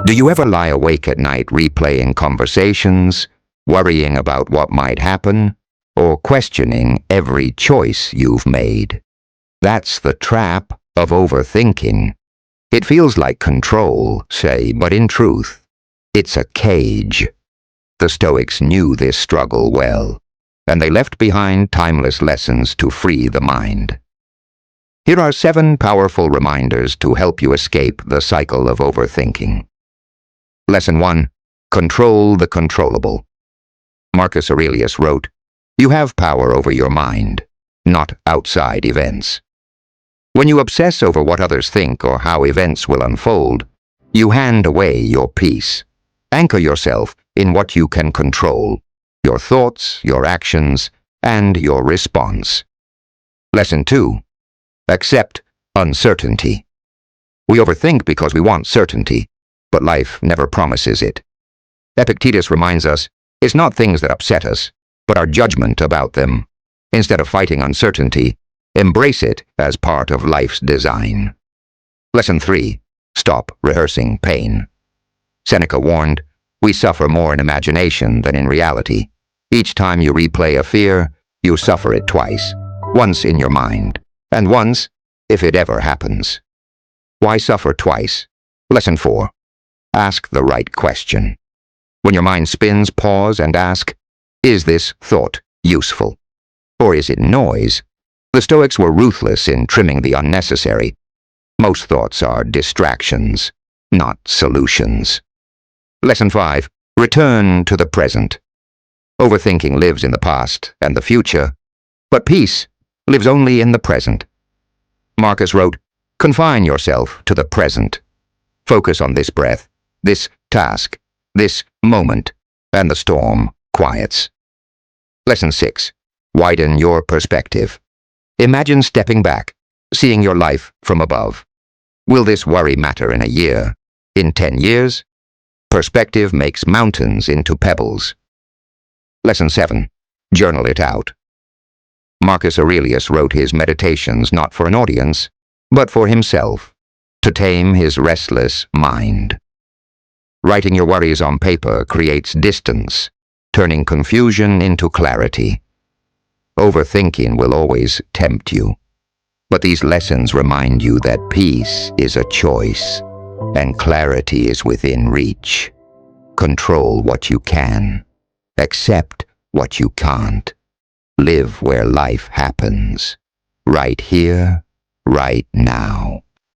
Do you ever lie awake at night replaying conversations, worrying about what might happen, or questioning every choice you've made? That's the trap of overthinking. It feels like control, say, but in truth, it's a cage. The Stoics knew this struggle well, and they left behind timeless lessons to free the mind. Here are 7 powerful reminders to help you escape the cycle of overthinking. Lesson 1. Control the controllable. Marcus Aurelius wrote, "You have power over your mind, not outside events." When you obsess over what others think or how events will unfold, you hand away your peace. Anchor yourself in what you can control: your thoughts, your actions, and your response. Lesson 2. Accept uncertainty. We overthink because we want certainty, but life never promises it. Epictetus reminds us, it's not things that upset us, but our judgment about them. Instead of fighting uncertainty, embrace it as part of life's design. Lesson 3. Stop rehearsing pain. Seneca warned, "We suffer more in imagination than in reality. Each time you replay a fear, you suffer it twice, once in your mind, and once if it ever happens." Why suffer twice? Lesson 4. Ask the right question. When your mind spins, pause and ask, is this thought useful? Or is it noise? The Stoics were ruthless in trimming the unnecessary. Most thoughts are distractions, not solutions. Lesson 5. Return to the present. Overthinking lives in the past and the future, but peace lives only in the present. Marcus wrote, "Confine yourself to the present. Focus on this breath, this task, this moment, and the storm quiets." Lesson 6. Widen your perspective. Imagine stepping back, seeing your life from above. Will this worry matter in a year? In 10 years? Perspective makes mountains into pebbles. Lesson 7. Journal it out. Marcus Aurelius wrote his meditations not for an audience, but for himself, to tame his restless mind. Writing your worries on paper creates distance, turning confusion into clarity. Overthinking will always tempt you, but these lessons remind you that peace is a choice, and clarity is within reach. Control what you can. Accept what you can't. Live where life happens. Right here, right now.